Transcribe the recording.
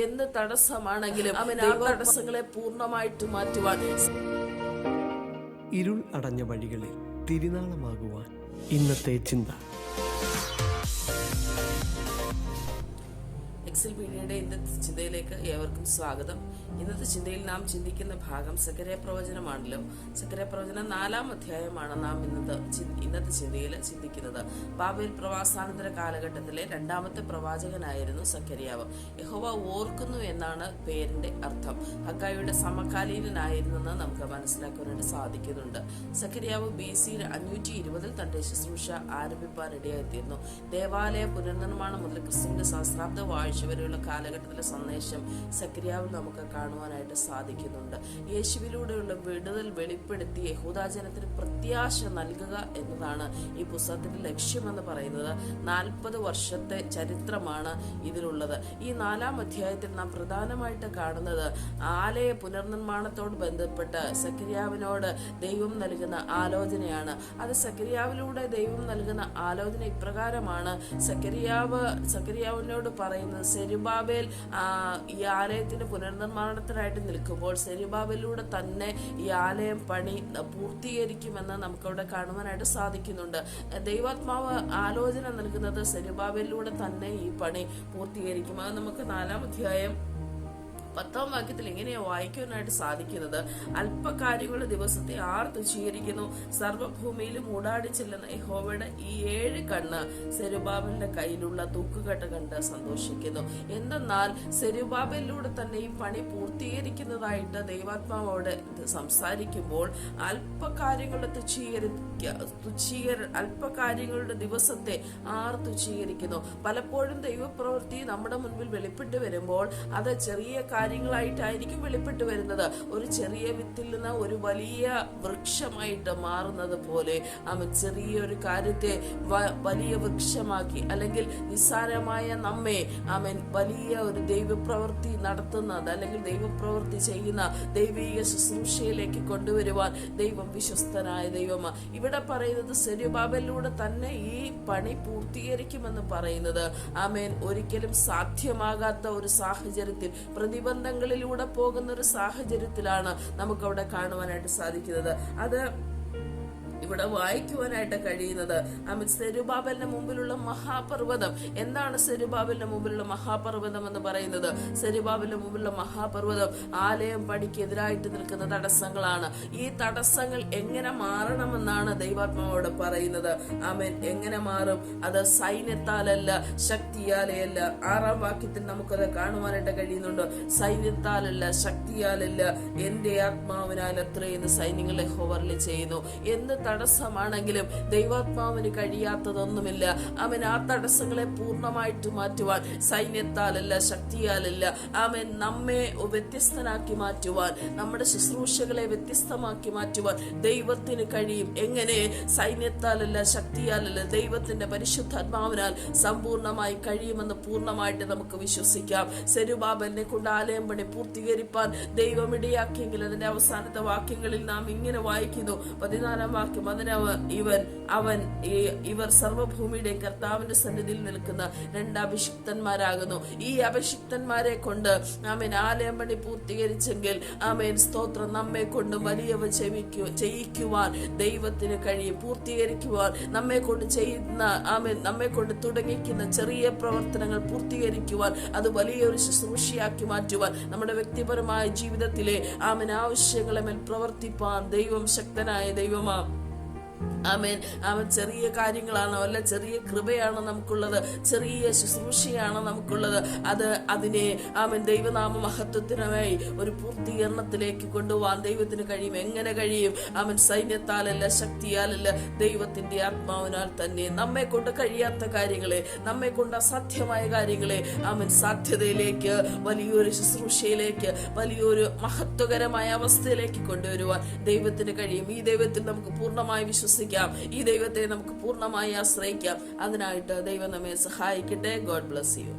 എന്ത് തടസ്സമാണെങ്കിലും അവൻ ആ തടസ്സങ്ങളെ പൂർണ്ണമായിട്ട് മാറ്റുവാൻ. ഇരുൾ അടഞ്ഞ വഴികളിൽ തിരുനാളമാകുവാൻ ഇന്നത്തെ ചിന്ത. എക്സൽ മീഡിയയുടെ ഇന്നത്തെ ചിന്തയിലേക്ക് ഏവർക്കും സ്വാഗതം. ഇന്നത്തെ ചിന്തയിൽ നാം ചിന്തിക്കുന്ന ഭാഗം സക്കറിയ പ്രവചനമാണല്ലോ. സക്കറിയ പ്രവചനം 4-ാം അധ്യായമാണ് നാം ഇന്നത്തെ ചിന്തയിൽ ചിന്തിക്കുന്നത്. ബാബേൽ പ്രവാസാനന്തര കാലഘട്ടത്തിലെ 2ാമത്തെ പ്രവാചകനായിരുന്നു സക്കറിയാവ്. യഹോവ ഓർക്കുന്നു എന്നാണ് പേരിന്റെ അർത്ഥം. ഹഗ്ഗായിയുടെ സമകാലീനനായിരുന്നെന്ന് നമുക്ക് മനസ്സിലാക്കാനായിട്ട് സാധിക്കുന്നുണ്ട്. സക്കറിയാവ് BC 520 തന്റെ ശുശ്രൂഷ ആരംഭിപ്പാനിടയായിത്തീർന്നു. ദേവാലയ പുനർനിർമ്മാണം മുതൽ ക്രിസ്തുവിന്റെ സഹസ്രാബ്ദ വാഴ്ച വരെയുള്ള കാലഘട്ടത്തിലെ സന്ദേശം സക്കറിയാവിൽ നമുക്ക് കാണുവാനായിട്ട് സാധിക്കുന്നുണ്ട്. യേശുവിലൂടെയുള്ള വിടുതൽ വെളിപ്പെടുത്തി യഹൂദാജനത്തിന് പ്രത്യാശ നൽകുക എന്നതാണ് ഈ പുസ്തകത്തിന്റെ ലക്ഷ്യമെന്ന് പറയുന്നത്. 40 വർഷത്തെ ചരിത്രമാണ് ഇതിലുള്ളത്. ഈ 4-ാം അധ്യായത്തിൽ നാം പ്രധാനമായിട്ട് കാണുന്നത് ആലയ പുനർനിർമ്മാണത്തോട് ബന്ധപ്പെട്ട് സക്കറിയാവിനോട് ദൈവം നൽകുന്ന ആലോചനയാണ്. അത് സക്കറിയാവിലൂടെ ദൈവം നൽകുന്ന ആലോചന ഇപ്രകാരമാണ്. സക്കറിയാവിനോട് പറയുന്നത്, സെരുബാബേൽ ഈ ആലയത്തിന്റെ പുനർനിർമ്മാണത്തിനായിട്ട് നിൽക്കുമ്പോൾ സെരുബാബേലിലൂടെ തന്നെ ഈ ആലയം പണി പൂർത്തീകരിക്കുമെന്ന് നമുക്കവിടെ കാണുവാനായിട്ട് സാധിക്കുന്നുണ്ട്. ദൈവാത്മാവ് ആലോചന നൽകുന്നത് സെരുബാബേലിലൂടെ തന്നെ ഈ പണി പൂർത്തീകരിക്കും. അത് നമുക്ക് 4-ാം അധ്യായം 10-ാം വാക്യത്തിൽ എങ്ങനെയാ വായിക്കാനായിട്ട് സാധിക്കുന്നത്. അല്പകാര്യങ്ങളുടെ ദിവസത്തെ ആർ തുച്ഛീകരിക്കുന്നു, സർവ്വഭൂമിയിലും ഊടാടി ചെല്ലുന്ന യഹോവയുടെ ഈ 7 കണ്ണ് സെരുബാബേലിന്റെ കയ്യിലുള്ള തൂക്കുകെട്ട കണ്ട് സന്തോഷിക്കുന്നു. എന്തെന്നാൽ സെരുബാബേലിലൂടെ തന്നെ ഈ പണി പൂർത്തീകരിക്കുന്നതായിട്ട് ദൈവാത്മാവോട് സംസാരിക്കുമ്പോൾ അല്പകാര്യങ്ങളുടെ അല്പകാര്യങ്ങളുടെ ദിവസത്തെ ആർ തുച്ഛീകരിക്കുന്നു. പലപ്പോഴും ദൈവപ്രവൃത്തി നമ്മുടെ മുൻപിൽ വെളിപ്പെട്ട് വരുമ്പോൾ അത് ചെറിയ കാര്യങ്ങളായിട്ടായിരിക്കും വെളിപ്പെട്ട് വരുന്നത്. ഒരു ചെറിയ വിത്തിൽ നിന്ന് ഒരു വലിയ വൃക്ഷമായിട്ട് മാറുന്നത് പോലെ അവൻ ചെറിയൊരു കാര്യത്തെ വലിയ വൃക്ഷമാക്കി, അല്ലെങ്കിൽ നിസ്സാരമായ നമ്മെ അവൻ വലിയ ഒരു ദൈവപ്രവൃത്തി നടത്തുന്നത് അല്ലെങ്കിൽ ദൈവപ്രവൃത്തി ചെയ്യുന്ന ദൈവീക ശുശ്രൂഷയിലേക്ക് കൊണ്ടുവരുവാൻ ദൈവം വിശ്വസ്തനായ ദൈവമാണ്. ഇവിടെ പറയുന്നത് സെരുബാബേലിലൂടെ തന്നെ ഈ പണി പൂർത്തീകരിക്കുമെന്ന് പറയുന്നത് ആമേൻ ഒരിക്കലും സാധ്യമാകാത്ത ഒരു സാഹചര്യത്തിൽ, പ്രതിബന്ധങ്ങളിലൂടെ പോകുന്ന ഒരു സാഹചര്യത്തിലാണ് നമുക്കവിടെ കാണുവാനായിട്ട് സാധിക്കുന്നത്. അത് ഇവിടെ വായിക്കുവാനായിട്ട് കഴിയുന്നത് സെരുബാബേലിന്റെ മുമ്പിലുള്ള മഹാപർവ്വതം. എന്താണ് സെരുബാബേലിന്റെ മുമ്പിലുള്ള മഹാപർവ്വതം എന്ന് പറയുന്നത്? സെരുബാബേലിന്റെ മുമ്പിലുള്ള മഹാപർവ്വതം ആലയം പണിക്കെതിരായിട്ട് നിൽക്കുന്ന തടസ്സങ്ങളാണ്. ഈ തടസ്സങ്ങൾ എങ്ങനെ മാറണമെന്നാണ് ദൈവാത്മാവോട് പറയുന്നത്. ആമേൻ എങ്ങനെ മാറും? അത് സൈന്യത്താലല്ല, ശക്തിയാലല്ല. 6-ാം വാക്യത്തിൽ നമുക്കത് കാണുവാനായിട്ട് കഴിയുന്നുണ്ട്. സൈന്യത്താലല്ല, ശക്തിയാലല്ല, എന്റെ ആത്മാവിനാൽ അത്രയെന്ന് സൈന്യങ്ങളെ ഹോവർലി ചെയ്യുന്നു. എന്ത് തടസ്സമാണെങ്കിലും ദൈവാത്മാവിന് കഴിയാത്തതൊന്നുമില്ല. അവൻ ആ തടസ്സങ്ങളെ പൂർണ്ണമായിട്ട് മാറ്റുവാൻ സൈന്യത്താലല്ല, ശക്തിയാലല്ല, അവൻ നമ്മെ വ്യത്യസ്തനാക്കി മാറ്റുവാൻ, നമ്മുടെ ശുശ്രൂഷകളെ വ്യത്യസ്തമാക്കി മാറ്റുവാൻ ദൈവത്തിന് കഴിയും. എങ്ങനെ? സൈന്യത്താലല്ല, ശക്തിയാലല്ല, ദൈവത്തിന്റെ പരിശുദ്ധാത്മാവിനാൽ സമ്പൂർണമായി കഴിയുമെന്ന് പൂർണ്ണമായിട്ട് നമുക്ക് വിശ്വസിക്കാം. സെരുബാബേലിനെ കൊണ്ട് ആലയം പണി പൂർത്തീകരിപ്പാൻ ദൈവം ഇടയാക്കിയെങ്കിൽ അതിന്റെ അവസാനത്തെ വാക്യങ്ങളിൽ നാം ഇങ്ങനെ വായിക്കുന്നു. 14-ാം വാക്യം, ഇവർ സർവ്വഭൂമിയുടെയും കർത്താവിന്റെ സന്നിധിയിൽ നിൽക്കുന്ന 2 അഭിഷിക്തന്മാരാകുന്നു. ഈ അഭിഷിക്തന്മാരെ കൊണ്ട് ആമേൻ ആലയം പണി പൂർത്തീകരിച്ചെങ്കിൽ ആമേൻ സ്തോത്രം, നമ്മെ കൊണ്ട് വലിയവ ചെയ്യിക്കുവാൻ ദൈവത്തിന് കഴിയും. പൂർത്തീകരിക്കുവാൻ നമ്മെ കൊണ്ട് ചെയ്യുന്ന നമ്മെ കൊണ്ട് തുടങ്ങിക്കുന്ന ചെറിയ പ്രവർത്തനങ്ങൾ പൂർത്തീകരിക്കുവാൻ, അത് വലിയൊരു ശുശ്രൂഷയാക്കി മാറ്റുവാൻ, നമ്മുടെ വ്യക്തിപരമായ ജീവിതത്തിലെ ആമേൻ ആവശ്യങ്ങളെ മേൽ പ്രവർത്തിപ്പാൻ ദൈവം ശക്തനായ ദൈവമാണ്. ആമേൻ. അവൻ ചെറിയ കാര്യങ്ങളാണോ അല്ല, ചെറിയ കൃപയാണോ നമുക്കുള്ളത്, ചെറിയ ശുശ്രൂഷയാണോ നമുക്കുള്ളത്, അതിനെ ആമേൻ ദൈവനാമ മഹത്വത്തിനായി ഒരു പൂർത്തീകരണത്തിലേക്ക് കൊണ്ടുപോകാൻ ദൈവത്തിന് കഴിയും. എങ്ങനെ കഴിയും? അവൻ സൈന്യത്താലല്ല, ശക്തിയാലല്ല, ദൈവത്തിന്റെ ആത്മാവിനാൽ തന്നെ. നമ്മെ കൊണ്ട് കഴിയാത്ത കാര്യങ്ങളെ, നമ്മെ കൊണ്ട് അസാധ്യമായ കാര്യങ്ങളെ അവൻ സാധ്യതയിലേക്ക്, വലിയൊരു ശുശ്രൂഷയിലേക്ക്, വലിയൊരു മഹത്വകരമായ അവസ്ഥയിലേക്ക് കൊണ്ടുവരുവാൻ ദൈവത്തിന് കഴിയും. ഈ ദൈവത്തിൽ നമുക്ക് പൂർണ്ണമായി വിശ്വസിക്കാം. ഈ ദൈവത്തെ നമുക്ക് പൂർണ്ണമായി ആശ്രയിക്കാം. അതിനായിട്ട് ദൈവം നമ്മെ സഹായിക്കട്ടെ. God bless you.